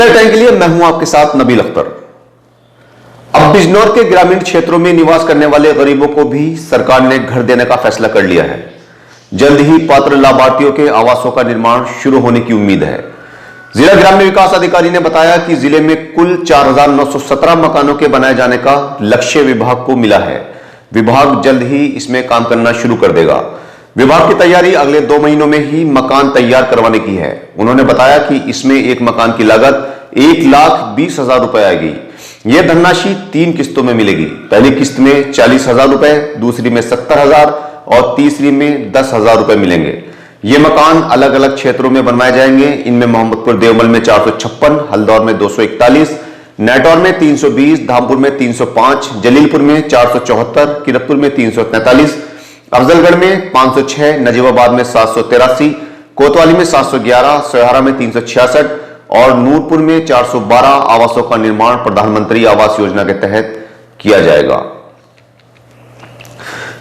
Digital time के लिए मैं हूं आपके साथ नबील अख्तर। अब बिजनौर के ग्रामीण क्षेत्रों में निवास करने वाले गरीबों को भी सरकार ने घर देने का फैसला कर लिया है। जल्द ही पात्र लाभार्थियों के आवासों का निर्माण शुरू होने की उम्मीद है। जिला ग्राम्य विकास अधिकारी ने बताया कि जिले में कुल 4,917 मकानों के बनाए जाने का लक्ष्य विभाग को मिला है। विभाग जल्द ही इसमें काम करना शुरू कर देगा। विभाग की तैयारी अगले 2 महीनों में ही मकान तैयार करवाने की है। उन्होंने बताया कि इसमें एक मकान की लागत 1,20,000 रुपए आएगी। यह धनराशि 3 किस्तों में मिलेगी। पहली किस्त में 40,000 रुपए, दूसरी में 70,000 और तीसरी में 10,000 रुपए मिलेंगे। ये मकान अलग अलग क्षेत्रों में बनवाए जाएंगे। इनमें मोहम्मदपुर देवबंद में 456, हल्दौर में 241, नेटौर में 320, धामपुर में 305, जलीलपुर में 474, किरतपुर में 343, अफजलगढ़ में 506, नजीबाबाद में 783, कोतवाली में 711, सोहारा में 366 और नूरपुर में 412 आवासों का निर्माण प्रधानमंत्री आवास योजना के तहत किया जाएगा।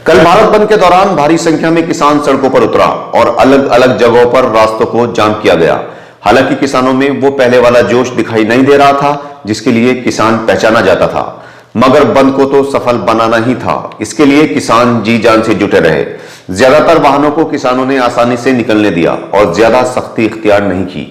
कल भारत बंद के दौरान भारी संख्या में किसान सड़कों पर उतरा और अलग अलग जगहों पर रास्तों को जाम किया गया। हालांकि किसानों में वो पहले वाला जोश दिखाई नहीं दे रहा था जिसके लिए किसान पहचाना जाता था, मगर बंद को तो सफल बनाना ही था। इसके लिए किसान जी जान से जुटे रहे। ज्यादातर वाहनों को किसानों ने आसानी से निकलने दिया और ज्यादा सख्ती इख्तियार नहीं की।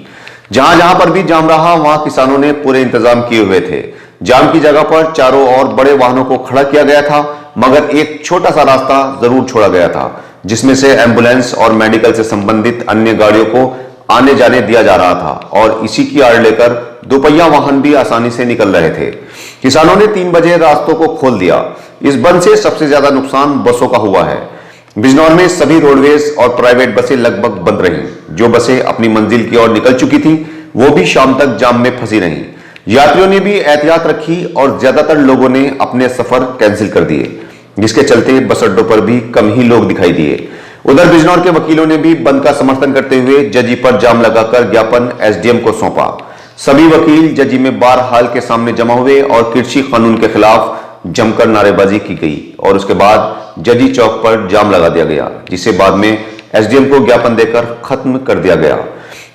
जहां जहां पर भी जाम रहा वहां किसानों ने पूरे इंतजाम किए हुए थे। जाम की जगह पर चारों ओर बड़े वाहनों को खड़ा किया गया था, मगर एक छोटा सा रास्ता जरूर छोड़ा गया था जिसमें से एम्बुलेंस और मेडिकल से संबंधित अन्य गाड़ियों को आने जाने दिया जा रहा था और इसी की आड़ लेकर दोपहिया वाहन भी आसानी से निकल रहे थे। किसानों ने 3 बजे रास्तों को खोल दिया। इस बंद से सबसे ज्यादा नुकसान बसों का हुआ है। बिजनौर में सभी रोडवेज और प्राइवेट बसें लगभग बंद रहीं। जो बसें अपनी मंजिल की ओर निकल चुकी थीं, वो भी शाम तक जाम में फंसी रहीं। यात्रियों ने भी एहतियात रखी और ज्यादातर लोगों ने अपने सफर कैंसिल कर दिए, जिसके चलते बस अड्डों पर भी कम ही लोग दिखाई दिए। उधर बिजनौर के वकीलों ने भी बंद का समर्थन करते हुए जजी पर जाम लगाकर ज्ञापन एसडीएम को सौंपा। सभी वकील जजी में बार हाल के सामने जमा हुए और कृषि कानून के खिलाफ जमकर नारेबाजी की गई और उसके बाद जजी चौक पर जाम लगा दिया गया, जिसे बाद में एसडीएम को ज्ञापन देकर खत्म कर दिया गया।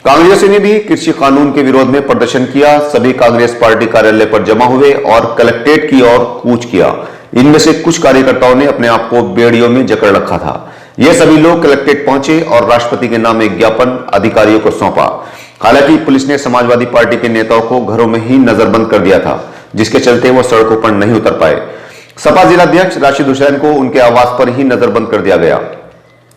कांग्रेसियों ने भी कृषि कानून के विरोध में प्रदर्शन किया। सभी कांग्रेस पार्टी कार्यालय पर जमा हुए और कलेक्ट्रेट की ओर कूच किया। इनमें से कुछ कार्यकर्ताओं ने अपने आप को बेड़ियों में जकड़ रखा था। ये सभी लोग कलेक्ट्रेट पहुंचे और राष्ट्रपति के नाम एक ज्ञापन अधिकारियों को सौंपा। हालांकि पुलिस ने समाजवादी पार्टी के नेताओं को घरों में ही नजरबंद कर दिया था, जिसके चलते वो सड़कों पर नहीं उतर पाए। सपा जिलाध्यक्ष राशिद हुसैन को उनके आवास पर ही नजरबंद कर दिया गया।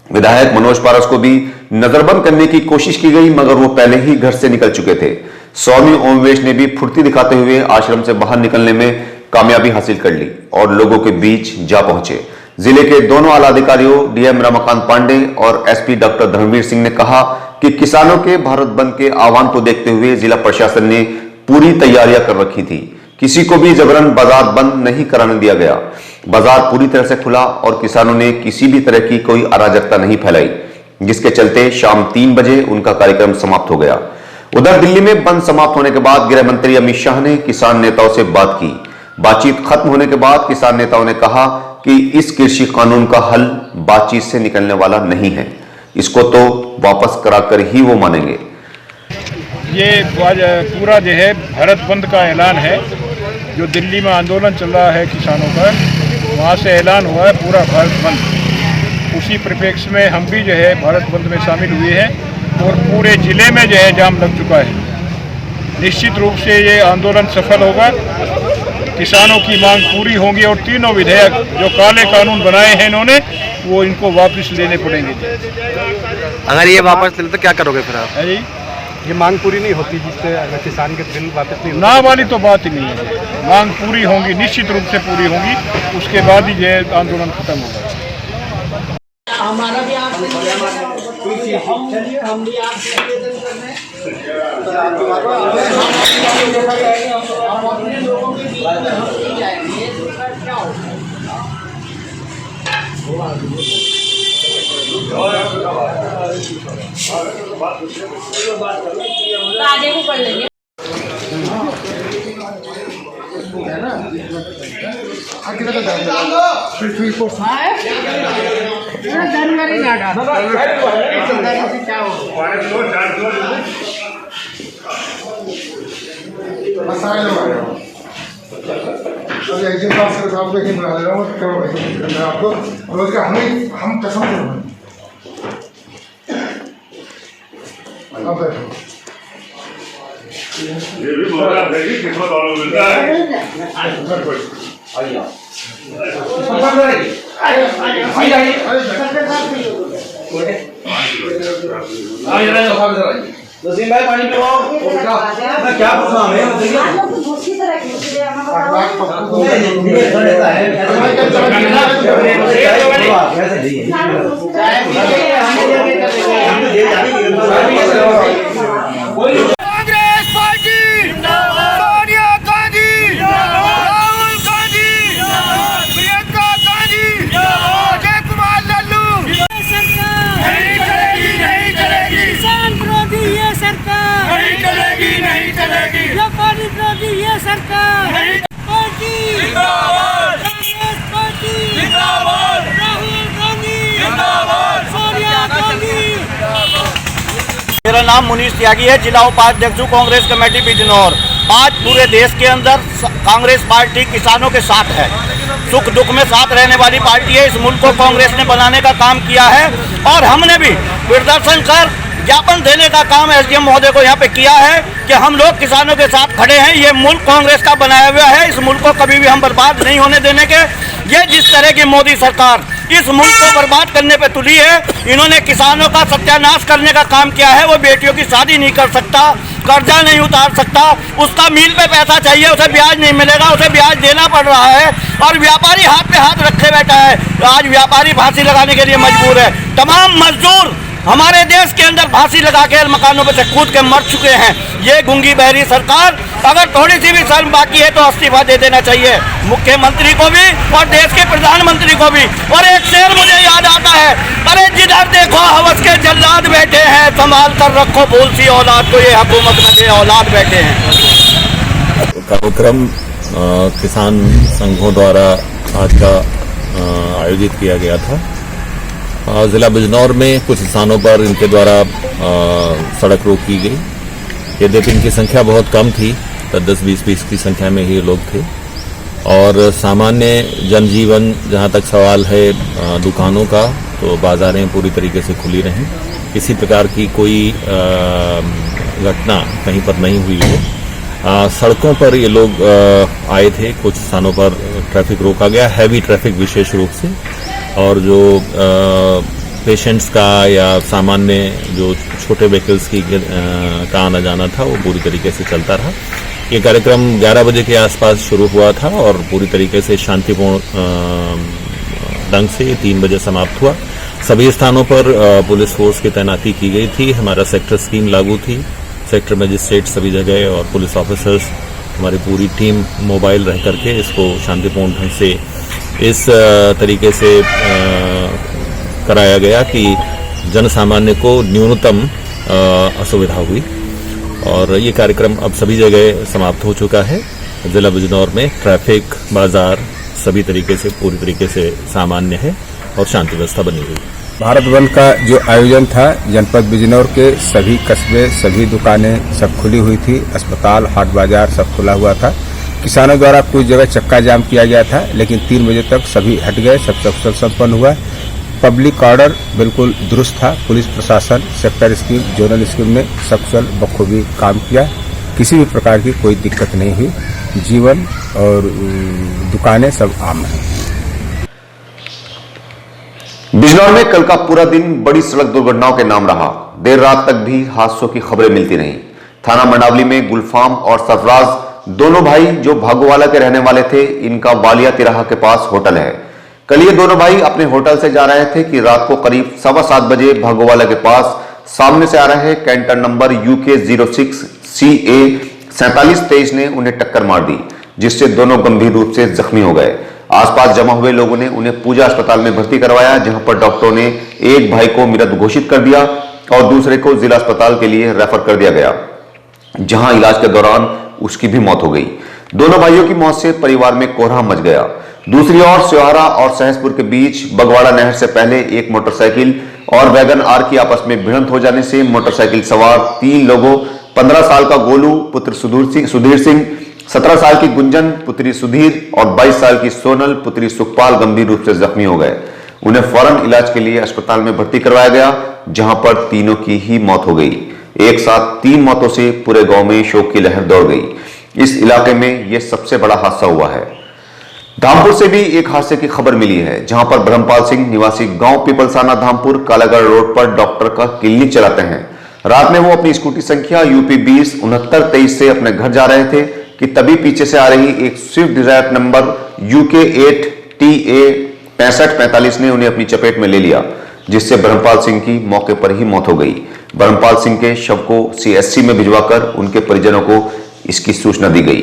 विधायक मनोज पारस को भी नजरबंद करने की कोशिश की गई, मगर वो पहले ही घर से निकल चुके थे। स्वामी ओमवेश ने भी फुर्ती दिखाते हुए आश्रम से बाहर निकलने में कामयाबी हासिल कर ली और लोगों के बीच जा पहुंचे। जिले के दोनों आला अधिकारियों डीएम रमाकांत पांडे और एसपी डॉक्टर धर्मवीर सिंह ने कहा कि किसानों के भारत बंद के आह्वान को देखते हुए जिला प्रशासन ने पूरी तैयारियां कर रखी थी। किसी को भी जबरन बाजार बंद नहीं कराने दिया गया। बाजार पूरी तरह से खुला और किसानों ने किसी भी तरह की कोई अराजकता नहीं फैलाई, जिसके चलते शाम 3 बजे उनका कार्यक्रम समाप्त हो गया। उधर दिल्ली में बंद समाप्त होने के बाद गृह मंत्री अमित शाह ने किसान नेताओं से बात की। बातचीत खत्म होने के बाद किसान नेताओं ने कहा कि इस कृषि कानून का हल बातचीत से निकलने वाला नहीं है, इसको तो वापस कराकर ही वो मानेंगे। ये पूरा जो है भारत बंद का ऐलान है। जो दिल्ली में आंदोलन चल रहा है किसानों का, वहाँ से ऐलान हुआ है पूरा भारत बंद। उसी परिप्रेक्ष्य में हम भी जो है भारत बंद में शामिल हुए हैं और पूरे जिले में जो है जाम लग चुका है। निश्चित रूप से ये आंदोलन सफल होगा, किसानों की मांग पूरी होंगी और तीनों विधेयक जो काले कानून बनाए हैं इन्होंने, वो इनको वापस लेने पड़ेंगे। अगर ये वापस ले तो क्या करोगे फिर आप? है ये मांग पूरी नहीं होती जिससे अगर किसान के बिल वापस नहीं ना वाली तो बात ही नहीं है। मांग पूरी होंगी, निश्चित रूप से पूरी होंगी, उसके बाद ही ये आंदोलन खत्म होगा। हमारा भी आपसे हम भी आपसे निवेदन कर रहे हैं। हम अपने लोगों के बीच में हम नहीं जाएंगे तो क्या होगा? आगे को पढ़ लेंगे। क्या हो सारे लोग आ जाओ। अभी एग्जिट पास से आपको एक बुला ले रहा हूँ, करो भाई आपको, और उसका हम कसम से अब बैठो। ये भी बोला है कि किस्मत वालों को मिलता है। आइए नसीम भाई पानी पिलाओ। क्या पूछा हमें? दूसरी तरह की कांग्रेस पार्टी सोनिया गांधी, राहुल गांधी, प्रियंका गांधी, अजय कुमार लल्लू। सरकार नहीं चलेगी, नहीं चलेगी, किसान विरोधी ये सरकार नहीं चलेगी, नहीं चलेगी, व्यापारी विरोधी ये सरकार नहीं। पार्टी जिंदाबाद, कांग्रेस पार्टी जिंदाबाद, राहुल गांधी जिंदाबाद, सोनिया गांधी। मेरा नाम मुनीश त्यागी है, जिला उपाध्यक्ष कांग्रेस कमेटी बिजनौर। आज पूरे देश के अंदर कांग्रेस पार्टी किसानों के साथ है, सुख दुख में साथ रहने वाली पार्टी है। इस मुल्क को कांग्रेस ने बनाने का काम किया है और हमने भी प्रदर्शन कर ज्ञापन देने का काम एसडीएम महोदय को यहाँ पे किया है कि हम लोग किसानों के साथ खड़े हैं। ये मुल्क कांग्रेस का बनाया हुआ है, इस मुल्क को कभी भी हम बर्बाद नहीं होने देने के। ये जिस तरह की मोदी सरकार इस मुल्क को बर्बाद करने पे तुली है, इन्होंने किसानों का सत्यानाश करने का काम किया है। वो बेटियों की शादी नहीं कर सकता, कर्जा नहीं उतार सकता, उसका मील पे पैसा चाहिए, उसे ब्याज नहीं मिलेगा, उसे ब्याज देना पड़ रहा है और व्यापारी हाथ पे हाथ रखे बैठा है। आज व्यापारी फांसी लगाने के लिए मजबूर है। तमाम मजदूर हमारे देश के अंदर फांसी लगा के मकानों पे से कूद के मर चुके हैं। ये गूंगी बहरी सरकार, अगर थोड़ी सी भी शर्म बाकी है तो इस्तीफा दे देना चाहिए मुख्यमंत्री को भी और देश के प्रधानमंत्री को भी। और एक शेर मुझे याद आता है, अरे जिधर देखो हवस के जल्लाद बैठे हैं, संभाल कर रखो भूल सी औलाद को, ये हुकूमत में बे औलाद बैठे हैं। कार्यक्रम किसान संघों द्वारा आज का आयोजित किया गया था। जिला बिजनौर में कुछ स्थानों पर इनके द्वारा सड़क रोक की गई। यद्यपि इनकी संख्या बहुत कम थी, 10-20 की संख्या में ही लोग थे और सामान्य जनजीवन, जहां तक सवाल है दुकानों का, तो बाजारें पूरी तरीके से खुली रहीं। किसी प्रकार की कोई घटना कहीं पर नहीं हुई है। सड़कों पर ये लोग आए थे, कुछ स्थानों पर ट्रैफिक रोका गया, हैवी ट्रैफिक विशेष रूप से, और जो पेशेंट्स का या सामान्य जो छोटे व्हीकल्स की का आना जाना था वो पूरी तरीके से चलता रहा। ये कार्यक्रम 11 बजे के आसपास शुरू हुआ था और पूरी तरीके से शांतिपूर्ण ढंग से 3 बजे समाप्त हुआ। सभी स्थानों पर पुलिस फोर्स की तैनाती की गई थी। हमारा सेक्टर स्कीम लागू थी, सेक्टर मजिस्ट्रेट सभी जगह और पुलिस ऑफिसर्स, हमारी पूरी टीम मोबाइल रह करके इसको शांतिपूर्ण ढंग से इस तरीके से कराया गया कि जन सामान्य को न्यूनतम असुविधा हुई और ये कार्यक्रम अब सभी जगह समाप्त हो चुका है। जिला बिजनौर में ट्रैफिक, बाजार सभी तरीके से पूरी तरीके से सामान्य है और शांति व्यवस्था बनी हुई है। भारत बंद का जो आयोजन था, जनपद बिजनौर के सभी कस्बे, सभी दुकानें सब खुली हुई थी, अस्पताल, हाट बाजार सब खुला हुआ था। किसानों द्वारा कुछ जगह चक्का जाम किया गया था, लेकिन 3 बजे तक सभी हट गए, सब सकुशल संपन्न हुआ। पब्लिक ऑर्डर बिल्कुल दुरुस्त था। पुलिस प्रशासन सेक्टर स्कीम, जोनल स्कीम ने सकुशल बखूबी काम किया, किसी भी प्रकार की कोई दिक्कत नहीं हुई। जीवन और दुकानें सब आम हैं। बिजनौर में कल का पूरा दिन बड़ी सड़क दुर्घटनाओं के नाम रहा। देर रात तक भी हादसों की खबरें मिलती रहीं। थाना मंडावली में गुलफाम और सरफराज दोनों भाई जो भागोवाला के रहने वाले थे, इनका वालिया तिराहा के पास होटल है। कल ये दोनों भाई अपने होटल से जा रहे थे कि रात को करीब 7:15 बजे भागोवाला के पास सामने से आ रहे कैंटर नंबर UK 06 CA 4723 ने उन्हें टक्कर मार दी, जिससे दोनों गंभीर रूप से जख्मी हो गए। आसपास जमा हुए लोगों ने उन्हें पूजा अस्पताल में भर्ती करवाया, जहां पर डॉक्टरों ने एक भाई को मृत घोषित कर दिया और दूसरे को जिला अस्पताल के लिए रेफर कर दिया गया, जहां इलाज के दौरान उसकी भी मौत हो गई। दोनों भाइयों की मौत से परिवार में कोहराम मच गया। दूसरी ओर स्योहारा और सहसपुर के बीच बगवाड़ा नहर से पहले एक मोटरसाइकिल और वैगन आर की आपस में भिड़ंत हो जाने से मोटरसाइकिल सवार 3 लोगों 15 साल का गोलू पुत्र सुधीर सिंह, 17 साल की गुंजन पुत्री सुधीर और 22 साल की सोनल पुत्री सुखपाल गंभीर रूप से जख्मी हो गए। उन्हें फौरन इलाज के लिए अस्पताल में भर्ती करवाया गया, जहां पर तीनों की ही मौत हो गई। एक साथ 3 मौतों से पूरे गांव में शोक की लहर दौड़ गई। इस इलाके में यह सबसे बड़ा हादसा हुआ है। धामपुर से भी एक हादसे की खबर मिली है, जहां पर ब्रह्मपाल सिंह निवासी गांव पीपलसाना धामपुर कालागढ़ रोड पर डॉक्टर का क्लिनिक चलाते हैं। रात में वो अपनी स्कूटी संख्या यूपी 20-6923 से अपने घर जा रहे थे कि तभी पीछे से आ रही एक Swift Dzire number UK 8TA 6545 ने उन्हें अपनी चपेट में ले लिया, जिससे ब्रह्मपाल सिंह की मौके पर ही मौत हो गई। ब्रह्मपाल सिंह के शव को CSC में भिजवाकर उनके परिजनों को इसकी सूचना दी गई।